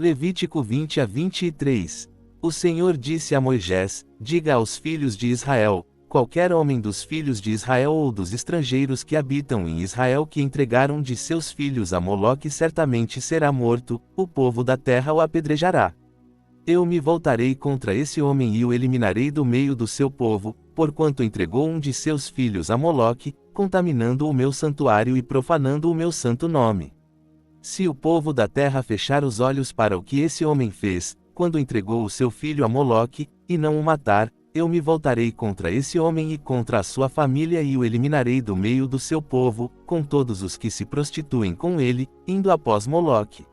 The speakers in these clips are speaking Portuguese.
Levítico 20 a 23. O Senhor disse a Moisés: diga aos filhos de Israel: qualquer homem dos filhos de Israel ou dos estrangeiros que habitam em Israel que entregaram de seus filhos a Moloque certamente será morto, o povo da terra o apedrejará. Eu me voltarei contra esse homem e o eliminarei do meio do seu povo, porquanto entregou um de seus filhos a Moloque, contaminando o meu santuário e profanando o meu santo nome. Se o povo da terra fechar os olhos para o que esse homem fez, quando entregou o seu filho a Moloque, e não o matar, eu me voltarei contra esse homem e contra a sua família e o eliminarei do meio do seu povo, com todos os que se prostituem com ele, indo após Moloque.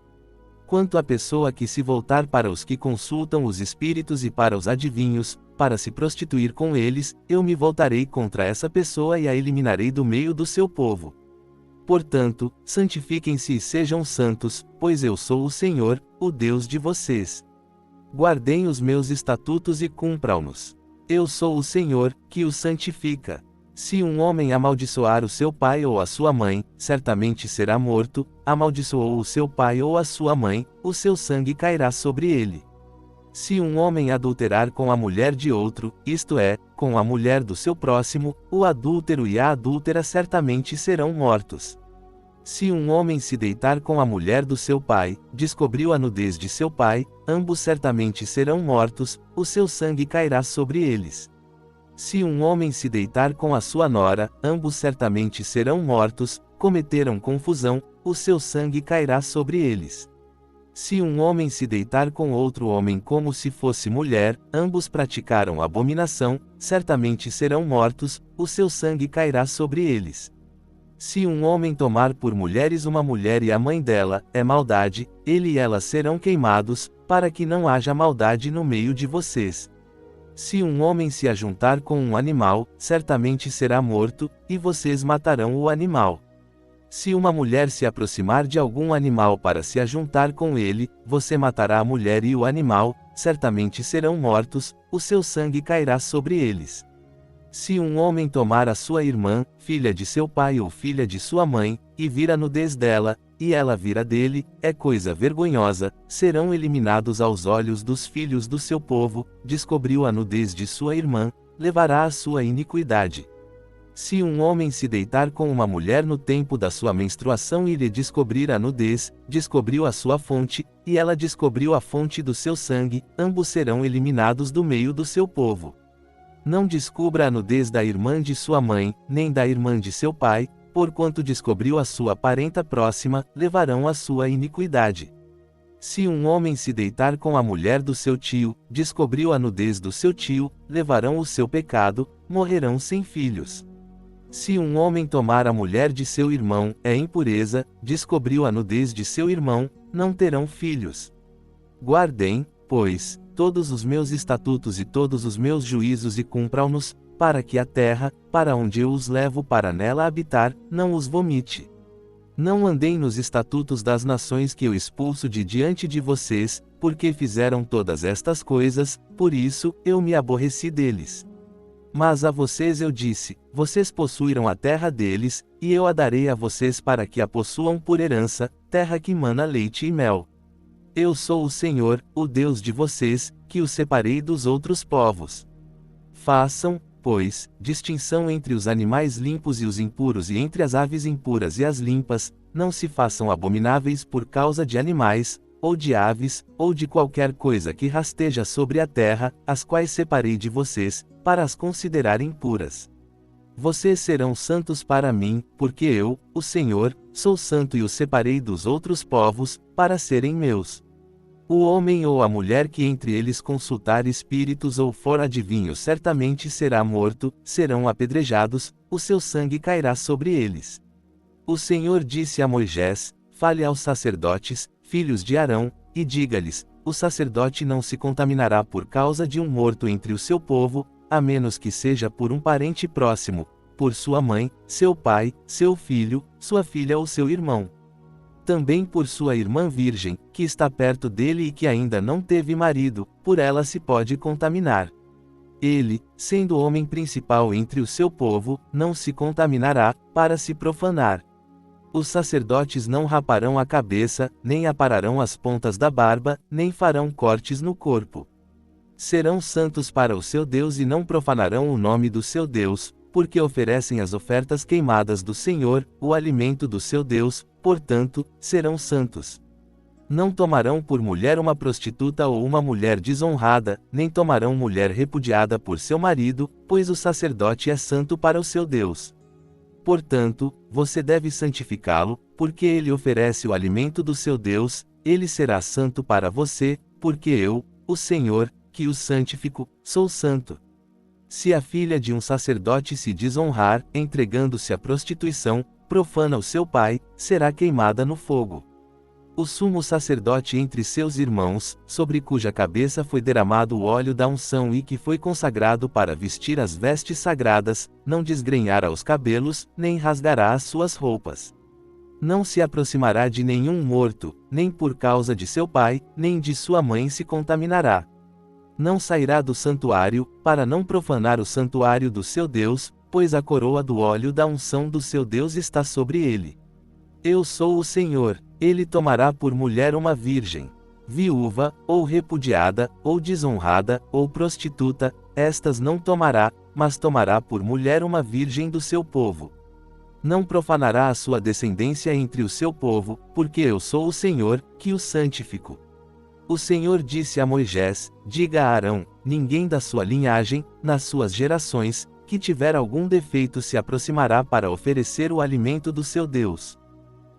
Quanto à pessoa que se voltar para os que consultam os espíritos e para os adivinhos, para se prostituir com eles, eu me voltarei contra essa pessoa e a eliminarei do meio do seu povo. Portanto, santifiquem-se e sejam santos, pois eu sou o Senhor, o Deus de vocês. Guardem os meus estatutos e cumpram-nos. Eu sou o Senhor, que os santifica. Se um homem amaldiçoar o seu pai ou a sua mãe, certamente será morto. Amaldiçoou o seu pai ou a sua mãe, o seu sangue cairá sobre ele. Se um homem adulterar com a mulher de outro, isto é, com a mulher do seu próximo, o adúltero e a adúltera certamente serão mortos. Se um homem se deitar com a mulher do seu pai, descobriu a nudez de seu pai, ambos certamente serão mortos, o seu sangue cairá sobre eles. Se um homem se deitar com a sua nora, ambos certamente serão mortos, cometeram confusão, o seu sangue cairá sobre eles. Se um homem se deitar com outro homem como se fosse mulher, ambos praticaram abominação, certamente serão mortos, o seu sangue cairá sobre eles. Se um homem tomar por mulheres uma mulher e a mãe dela, é maldade, ele e ela serão queimados, para que não haja maldade no meio de vocês. Se um homem se ajuntar com um animal, certamente será morto, e vocês matarão o animal. Se uma mulher se aproximar de algum animal para se ajuntar com ele, você matará a mulher e o animal, certamente serão mortos, o seu sangue cairá sobre eles. Se um homem tomar a sua irmã, filha de seu pai ou filha de sua mãe, e vir a nudez dela, e ela vir a dele, é coisa vergonhosa, serão eliminados aos olhos dos filhos do seu povo. Descobriu a nudez de sua irmã, levará a sua iniquidade. Se um homem se deitar com uma mulher no tempo da sua menstruação e lhe descobrir a nudez, descobriu a sua fonte, e ela descobriu a fonte do seu sangue, ambos serão eliminados do meio do seu povo. Não descubra a nudez da irmã de sua mãe, nem da irmã de seu pai, porquanto descobriu a sua parenta próxima, levarão a sua iniquidade. Se um homem se deitar com a mulher do seu tio, descobriu a nudez do seu tio, levarão o seu pecado, morrerão sem filhos. Se um homem tomar a mulher de seu irmão, é impureza, descobriu a nudez de seu irmão, não terão filhos. Guardem, pois, todos os meus estatutos e todos os meus juízos e cumpram-nos, para que a terra, para onde eu os levo para nela habitar, não os vomite. Não andem nos estatutos das nações que eu expulso de diante de vocês, porque fizeram todas estas coisas, por isso, eu me aborreci deles. Mas a vocês eu disse: vocês possuíram a terra deles, e eu a darei a vocês para que a possuam por herança, terra que mana leite e mel. Eu sou o Senhor, o Deus de vocês, que os separei dos outros povos. Façam, pois, distinção entre os animais limpos e os impuros e entre as aves impuras e as limpas, não se façam abomináveis por causa de animais, ou de aves, ou de qualquer coisa que rasteja sobre a terra, as quais separei de vocês, para as considerar impuras. Vocês serão santos para mim, porque eu, o Senhor, sou santo e os separei dos outros povos, para serem meus. O homem ou a mulher que entre eles consultar espíritos ou for adivinho certamente será morto, serão apedrejados, o seu sangue cairá sobre eles. O Senhor disse a Moisés: fale aos sacerdotes, filhos de Arão, e diga-lhes: o sacerdote não se contaminará por causa de um morto entre o seu povo, a menos que seja por um parente próximo, por sua mãe, seu pai, seu filho, sua filha ou seu irmão. Também por sua irmã virgem, que está perto dele e que ainda não teve marido, por ela se pode contaminar. Ele, sendo homem principal entre o seu povo, não se contaminará, para se profanar. Os sacerdotes não raparão a cabeça, nem apararão as pontas da barba, nem farão cortes no corpo. Serão santos para o seu Deus e não profanarão o nome do seu Deus, porque oferecem as ofertas queimadas do Senhor, o alimento do seu Deus, portanto, serão santos. Não tomarão por mulher uma prostituta ou uma mulher desonrada, nem tomarão mulher repudiada por seu marido, pois o sacerdote é santo para o seu Deus. Portanto, você deve santificá-lo, porque ele oferece o alimento do seu Deus, ele será santo para você, porque eu, o Senhor, que o santifico, sou santo. Se a filha de um sacerdote se desonrar, entregando-se à prostituição, profana o seu pai, será queimada no fogo. O sumo sacerdote entre seus irmãos, sobre cuja cabeça foi derramado o óleo da unção e que foi consagrado para vestir as vestes sagradas, não desgrenhará os cabelos, nem rasgará as suas roupas. Não se aproximará de nenhum morto, nem por causa de seu pai, nem de sua mãe se contaminará. Não sairá do santuário, para não profanar o santuário do seu Deus, pois a coroa do óleo da unção do seu Deus está sobre ele. Eu sou o Senhor. Ele tomará por mulher uma virgem, viúva, ou repudiada, ou desonrada, ou prostituta, estas não tomará, mas tomará por mulher uma virgem do seu povo. Não profanará a sua descendência entre o seu povo, porque eu sou o Senhor, que o santifico. O Senhor disse a Moisés: diga a Arão, ninguém da sua linhagem, nas suas gerações, que tiver algum defeito se aproximará para oferecer o alimento do seu Deus.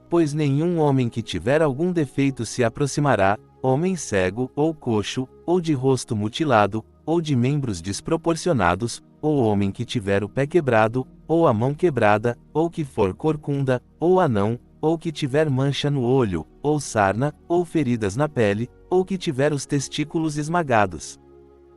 Pois nenhum homem que tiver algum defeito se aproximará, homem cego, ou coxo, ou de rosto mutilado, ou de membros desproporcionados, ou homem que tiver o pé quebrado, ou a mão quebrada, ou que for corcunda, ou anão, ou que tiver mancha no olho, ou sarna, ou feridas na pele, ou que tiver os testículos esmagados.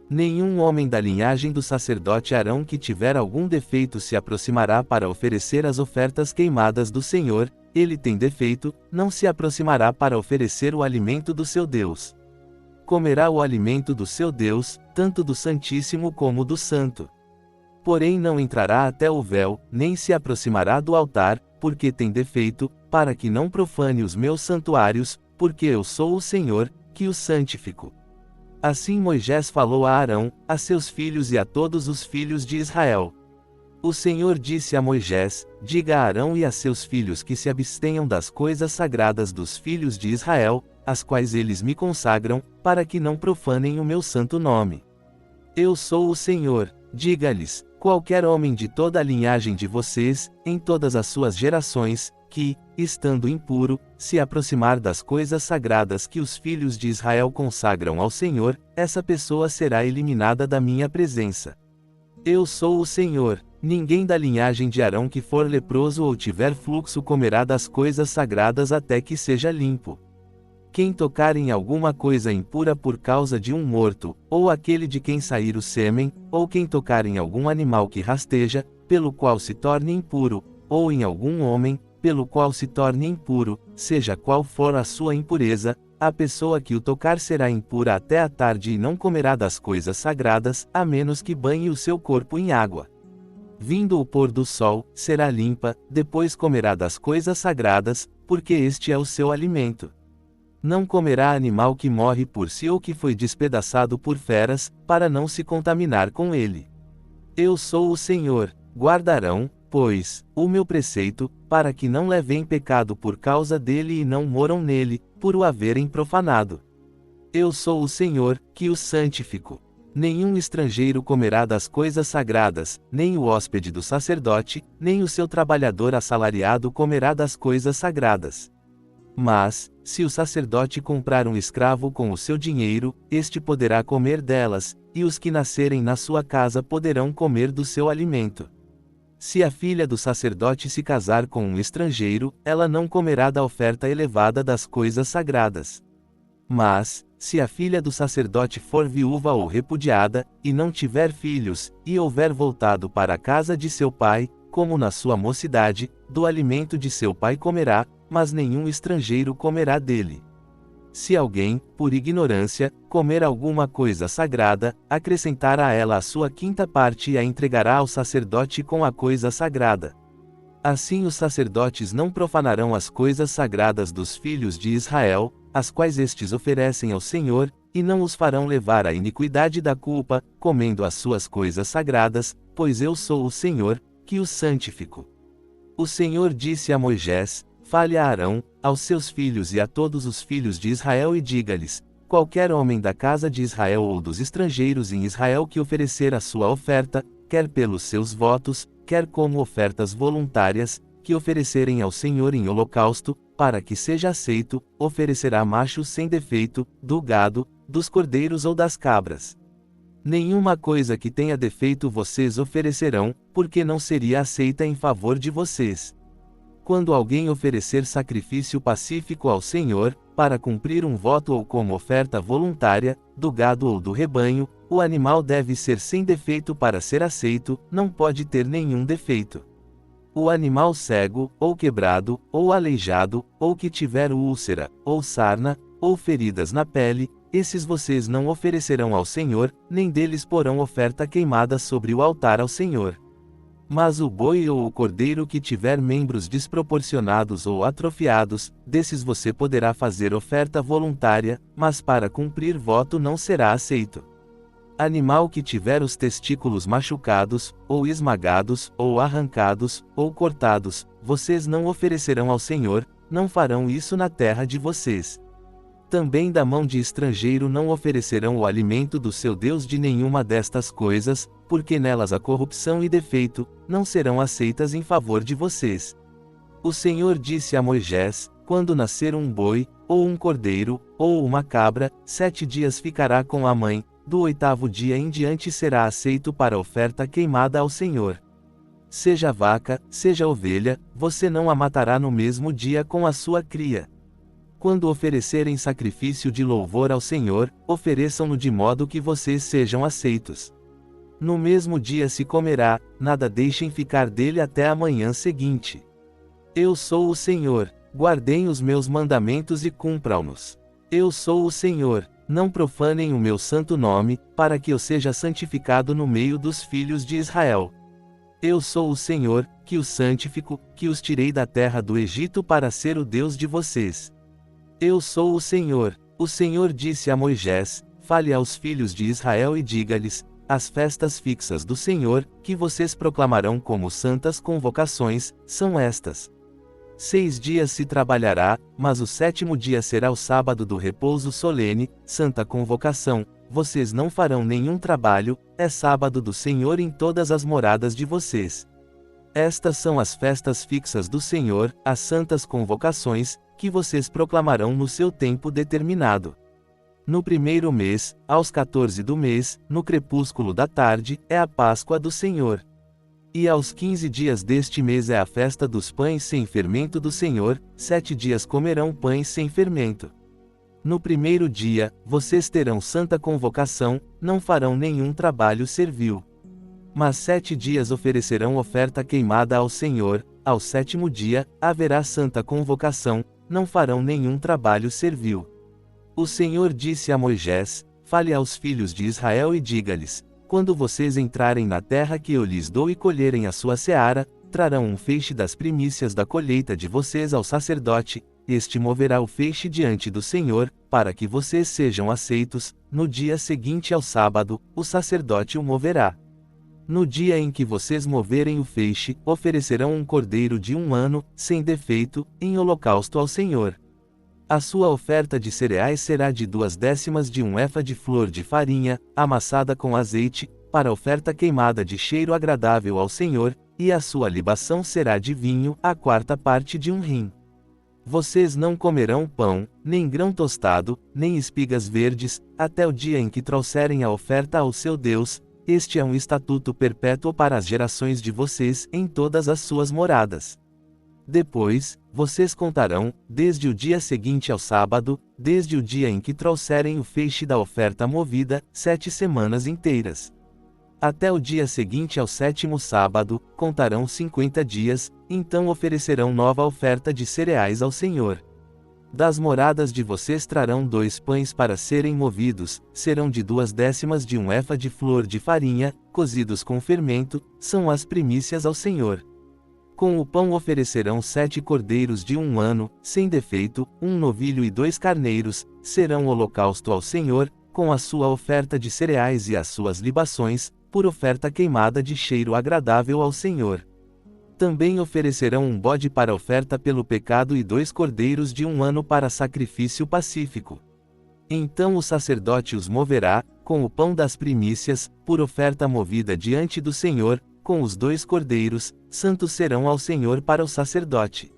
Nenhum homem da linhagem do sacerdote Arão que tiver algum defeito se aproximará para oferecer as ofertas queimadas do Senhor, ele tem defeito, não se aproximará para oferecer o alimento do seu Deus. Comerá o alimento do seu Deus, tanto do Santíssimo como do Santo. Porém não entrará até o véu, nem se aproximará do altar, porque tem defeito, para que não profane os meus santuários, porque eu sou o Senhor, que o santifico. Assim Moisés falou a Arão, a seus filhos e a todos os filhos de Israel. O Senhor disse a Moisés: diga a Arão e a seus filhos que se abstenham das coisas sagradas dos filhos de Israel, as quais eles me consagram, para que não profanem o meu santo nome. Eu sou o Senhor. Diga-lhes: qualquer homem de toda a linhagem de vocês, em todas as suas gerações, que, estando impuro, se aproximar das coisas sagradas que os filhos de Israel consagram ao Senhor, essa pessoa será eliminada da minha presença. Eu sou o Senhor. Ninguém da linhagem de Arão que for leproso ou tiver fluxo comerá das coisas sagradas até que seja limpo. Quem tocar em alguma coisa impura por causa de um morto, ou aquele de quem sair o sêmen, ou quem tocar em algum animal que rasteja, pelo qual se torne impuro, ou em algum homem, pelo qual se torne impuro, seja qual for a sua impureza, a pessoa que o tocar será impura até a tarde e não comerá das coisas sagradas, a menos que banhe o seu corpo em água. Vindo o pôr do sol, será limpa, depois comerá das coisas sagradas, porque este é o seu alimento. Não comerá animal que morre por si ou que foi despedaçado por feras, para não se contaminar com ele. Eu sou o Senhor. Guardarão, pois, o meu preceito, para que não levem pecado por causa dele e não moram nele, por o haverem profanado. Eu sou o Senhor, que os santifico. Nenhum estrangeiro comerá das coisas sagradas, nem o hóspede do sacerdote, nem o seu trabalhador assalariado comerá das coisas sagradas. Mas, se o sacerdote comprar um escravo com o seu dinheiro, este poderá comer delas, e os que nascerem na sua casa poderão comer do seu alimento. Se a filha do sacerdote se casar com um estrangeiro, ela não comerá da oferta elevada das coisas sagradas. Mas, se a filha do sacerdote for viúva ou repudiada, e não tiver filhos, e houver voltado para a casa de seu pai, como na sua mocidade, do alimento de seu pai comerá, mas nenhum estrangeiro comerá dele. Se alguém, por ignorância, comer alguma coisa sagrada, acrescentará a ela a sua quinta parte e a entregará ao sacerdote com a coisa sagrada. Assim os sacerdotes não profanarão as coisas sagradas dos filhos de Israel, as quais estes oferecem ao Senhor, e não os farão levar à iniquidade da culpa, comendo as suas coisas sagradas, pois eu sou o Senhor, que os santifico. O Senhor disse a Moisés: Fale a Arão, aos seus filhos e a todos os filhos de Israel e diga-lhes: qualquer homem da casa de Israel ou dos estrangeiros em Israel que oferecer a sua oferta, quer pelos seus votos, quer como ofertas voluntárias, que oferecerem ao Senhor em holocausto, para que seja aceito, oferecerá macho sem defeito, do gado, dos cordeiros ou das cabras. Nenhuma coisa que tenha defeito vocês oferecerão, porque não seria aceita em favor de vocês. Quando alguém oferecer sacrifício pacífico ao Senhor, para cumprir um voto ou como oferta voluntária, do gado ou do rebanho, o animal deve ser sem defeito para ser aceito, não pode ter nenhum defeito. O animal cego, ou quebrado, ou aleijado, ou que tiver úlcera, ou sarna, ou feridas na pele, esses vocês não oferecerão ao Senhor, nem deles porão oferta queimada sobre o altar ao Senhor. Mas o boi ou o cordeiro que tiver membros desproporcionados ou atrofiados, desses você poderá fazer oferta voluntária, mas para cumprir voto não será aceito. Animal que tiver os testículos machucados, ou esmagados, ou arrancados, ou cortados, vocês não oferecerão ao Senhor, não farão isso na terra de vocês. Também da mão de estrangeiro não oferecerão o alimento do seu Deus de nenhuma destas coisas, porque nelas há corrupção e defeito, não serão aceitas em favor de vocês. O Senhor disse a Moisés: quando nascer um boi, ou um cordeiro, ou uma cabra, 7 dias ficará com a mãe, do 8º dia em diante será aceito para oferta queimada ao Senhor. Seja vaca, seja ovelha, você não a matará no mesmo dia com a sua cria. Quando oferecerem sacrifício de louvor ao Senhor, ofereçam-no de modo que vocês sejam aceitos. No mesmo dia se comerá, nada deixem ficar dele até a manhã seguinte. Eu sou o Senhor, guardem os meus mandamentos e cumpram-nos. Eu sou o Senhor, não profanem o meu santo nome, para que eu seja santificado no meio dos filhos de Israel. Eu sou o Senhor, que os santifico, que os tirei da terra do Egito para ser o Deus de vocês. Eu sou o Senhor. O Senhor disse a Moisés: Fale aos filhos de Israel e diga-lhes: as festas fixas do Senhor, que vocês proclamarão como santas convocações, são estas. 6 dias se trabalhará, mas o 7º dia será o sábado do repouso solene, santa convocação. Vocês não farão nenhum trabalho, é sábado do Senhor em todas as moradas de vocês. Estas são as festas fixas do Senhor, as santas convocações, que vocês proclamarão no seu tempo determinado. No 1º mês, aos 14 do mês, no crepúsculo da tarde, é a Páscoa do Senhor. E aos 15 dias deste mês é a festa dos pães sem fermento do Senhor, 7 dias comerão pães sem fermento. No 1º dia, vocês terão santa convocação, não farão nenhum trabalho servil. Mas 7 dias oferecerão oferta queimada ao Senhor, ao 7º dia, haverá santa convocação, não farão nenhum trabalho servil. O Senhor disse a Moisés: Fale aos filhos de Israel e diga-lhes: quando vocês entrarem na terra que eu lhes dou e colherem a sua seara, trarão um feixe das primícias da colheita de vocês ao sacerdote, este moverá o feixe diante do Senhor, para que vocês sejam aceitos. No dia seguinte ao sábado, o sacerdote o moverá. No dia em que vocês moverem o feixe, oferecerão um cordeiro de 1 ano, sem defeito, em holocausto ao Senhor. A sua oferta de cereais será de 2/10 de um efa de flor de farinha, amassada com azeite, para oferta queimada de cheiro agradável ao Senhor, e a sua libação será de vinho, a 4ª parte de um rim. Vocês não comerão pão, nem grão tostado, nem espigas verdes, até o dia em que trouxerem a oferta ao seu Deus. Este é um estatuto perpétuo para as gerações de vocês, em todas as suas moradas. Depois, vocês contarão, desde o dia seguinte ao sábado, desde o dia em que trouxerem o feixe da oferta movida, 7 semanas inteiras. Até o dia seguinte ao 7º sábado, contarão 50 dias, então oferecerão nova oferta de cereais ao Senhor. Das moradas de vocês trarão 2 pães para serem movidos, serão de 2/10 de um efa de flor de farinha, cozidos com fermento, são as primícias ao Senhor. Com o pão oferecerão 7 cordeiros de 1 ano, sem defeito, 1 novilho e 2 carneiros, serão holocausto ao Senhor, com a sua oferta de cereais e as suas libações, por oferta queimada de cheiro agradável ao Senhor. Também oferecerão um bode para oferta pelo pecado e 2 cordeiros de 1 ano para sacrifício pacífico. Então o sacerdote os moverá, com o pão das primícias, por oferta movida diante do Senhor, com os 2 cordeiros, santos serão ao Senhor para o sacerdote.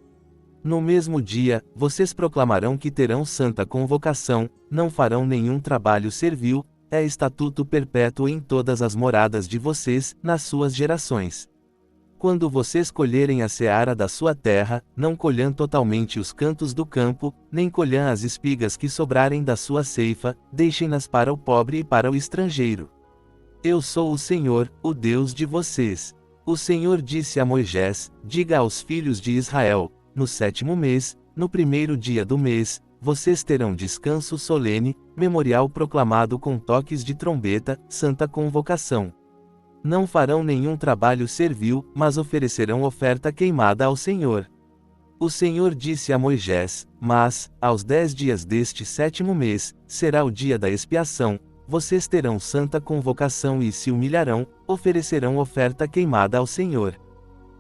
No mesmo dia, vocês proclamarão que terão santa convocação, não farão nenhum trabalho servil, é estatuto perpétuo em todas as moradas de vocês, nas suas gerações. Quando vocês colherem a seara da sua terra, não colham totalmente os cantos do campo, nem colham as espigas que sobrarem da sua ceifa, deixem-nas para o pobre e para o estrangeiro. Eu sou o Senhor, o Deus de vocês. O Senhor disse a Moisés: diga aos filhos de Israel, no 7º mês, no 1º dia do mês, vocês terão descanso solene, memorial proclamado com toques de trombeta, santa convocação. Não farão nenhum trabalho servil, mas oferecerão oferta queimada ao Senhor. O Senhor disse a Moisés: mas, aos 10 dias deste 7º mês, será o dia da expiação, vocês terão santa convocação e se humilharão, oferecerão oferta queimada ao Senhor.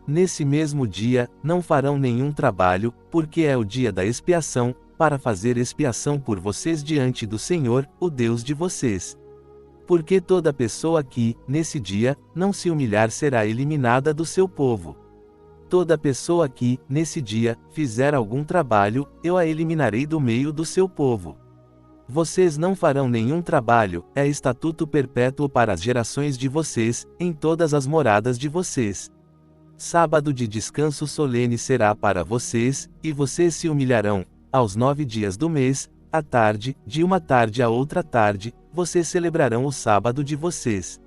Nesse mesmo dia, não farão nenhum trabalho, porque é o dia da expiação, para fazer expiação por vocês diante do Senhor, o Deus de vocês. Porque toda pessoa que, nesse dia, não se humilhar será eliminada do seu povo. Toda pessoa que, nesse dia, fizer algum trabalho, eu a eliminarei do meio do seu povo. Vocês não farão nenhum trabalho, é estatuto perpétuo para as gerações de vocês, em todas as moradas de vocês. Sábado de descanso solene será para vocês, e vocês se humilharão, aos 9 dias do mês, à tarde, de uma tarde a outra tarde, vocês celebrarão o sábado de vocês.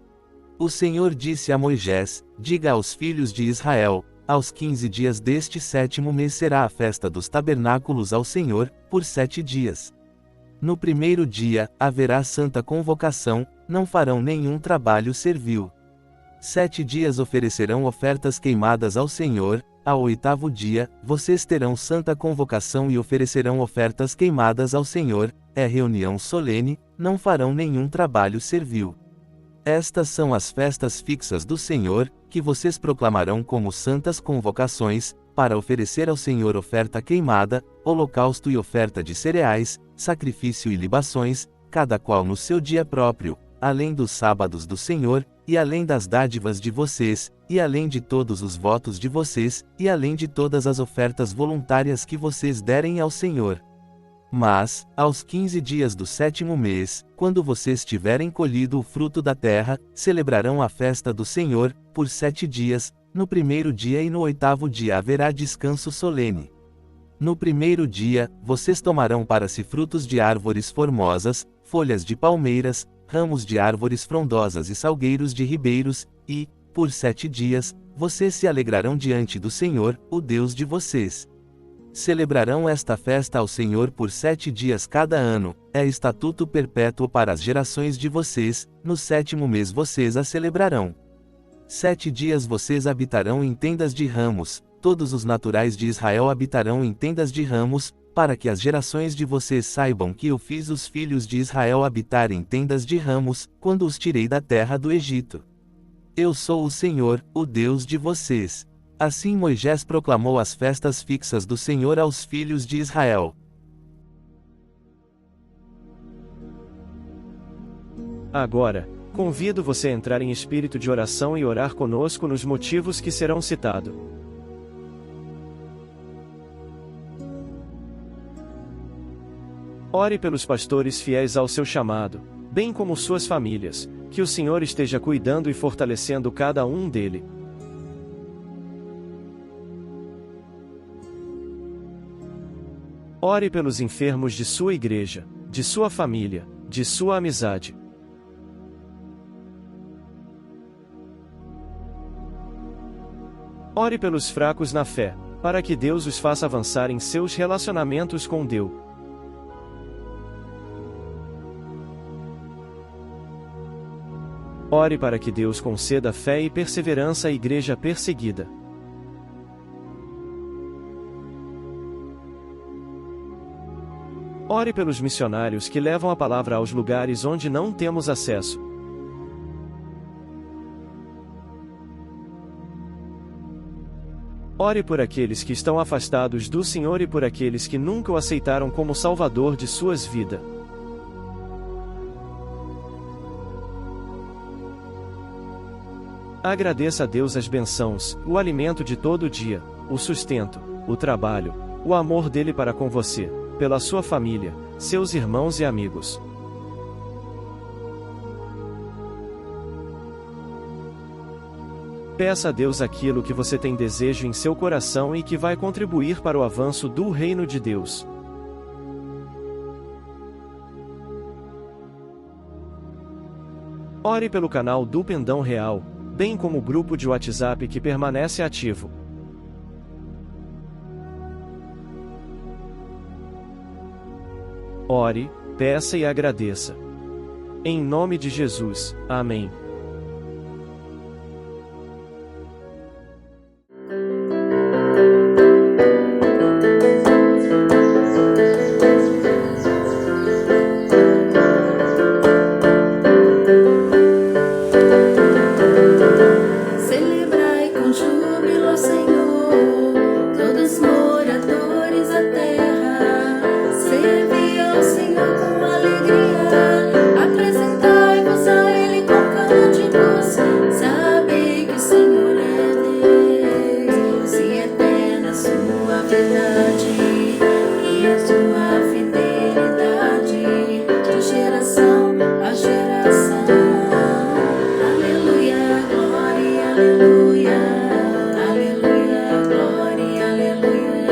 O Senhor disse a Moisés: diga aos filhos de Israel, aos 15 dias deste 7º mês será a festa dos tabernáculos ao Senhor, por 7 dias. No 1º dia, haverá santa convocação, não farão nenhum trabalho servil. 7 dias oferecerão ofertas queimadas ao Senhor, ao 8º dia, vocês terão santa convocação e oferecerão ofertas queimadas ao Senhor, é reunião solene, não farão nenhum trabalho servil. Estas são as festas fixas do Senhor, que vocês proclamarão como santas convocações, para oferecer ao Senhor oferta queimada, holocausto e oferta de cereais, sacrifício e libações, cada qual no seu dia próprio, além dos sábados do Senhor, e além das dádivas de vocês, e além de todos os votos de vocês, e além de todas as ofertas voluntárias que vocês derem ao Senhor. Mas, aos 15 dias do 7º mês, quando vocês tiverem colhido o fruto da terra, celebrarão a festa do Senhor, por 7 dias, no 1º dia e no 8º dia haverá descanso solene. No 1º dia, vocês tomarão para si frutos de árvores formosas, folhas de palmeiras, ramos de árvores frondosas e salgueiros de ribeiros, e, por 7 dias, vocês se alegrarão diante do Senhor, o Deus de vocês. Celebrarão esta festa ao Senhor por 7 dias cada ano, é estatuto perpétuo para as gerações de vocês, no 7º mês vocês a celebrarão. 7 dias vocês habitarão em tendas de ramos, todos os naturais de Israel habitarão em tendas de ramos, para que as gerações de vocês saibam que eu fiz os filhos de Israel habitar em tendas de ramos, quando os tirei da terra do Egito. Eu sou o Senhor, o Deus de vocês. Assim Moisés proclamou as festas fixas do Senhor aos filhos de Israel. Agora, convido você a entrar em espírito de oração e orar conosco nos motivos que serão citados. Ore pelos pastores fiéis ao seu chamado, bem como suas famílias, que o Senhor esteja cuidando e fortalecendo cada um dele. Ore pelos enfermos de sua igreja, de sua família, de sua amizade. Ore pelos fracos na fé, para que Deus os faça avançar em seus relacionamentos com Deus. Ore para que Deus conceda fé e perseverança à igreja perseguida. Ore pelos missionários que levam a palavra aos lugares onde não temos acesso. Ore por aqueles que estão afastados do Senhor e por aqueles que nunca o aceitaram como Salvador de suas vidas. Agradeça a Deus as bênçãos, o alimento de todo dia, o sustento, o trabalho, o amor dele para com você, pela sua família, seus irmãos e amigos. Peça a Deus aquilo que você tem desejo em seu coração e que vai contribuir para o avanço do reino de Deus. Ore pelo canal do Pendão Real, bem como o grupo de WhatsApp que permanece ativo. Ore, peça e agradeça. Em nome de Jesus, amém. Celebrai com júbilo ao Senhor, todos moradores da terra. Servi ao Senhor com alegria, apresentai-vos a Ele com cânticos. Sabei que o Senhor é Deus, e eterna a sua verdade e a sua fidelidade, de geração a geração. Aleluia, glória, aleluia. Aleluia, glória, aleluia.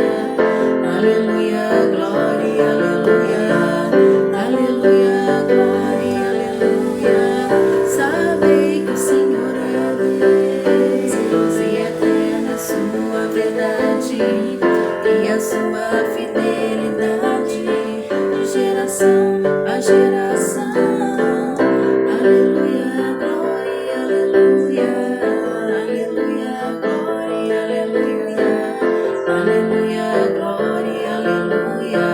Aleluia, glória, aleluia. Aleluia, glória, aleluia. Sabei que o Senhor é Deus, e eterna a sua verdade e a sua fidelidade, de geração a geração. Aleluia, glória, aleluia. Aleluia, glória, aleluia. Aleluia, glória, aleluia.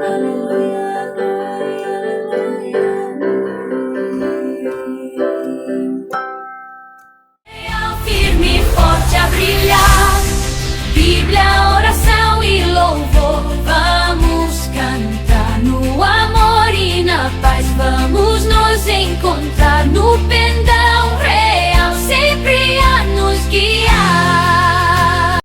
Aleluia, glória, aleluia. Firme e forte a brilhar, Bíblia, oração e louvor. Vamos cantar no amor e na paz. Vamos nos encontrar no pendão.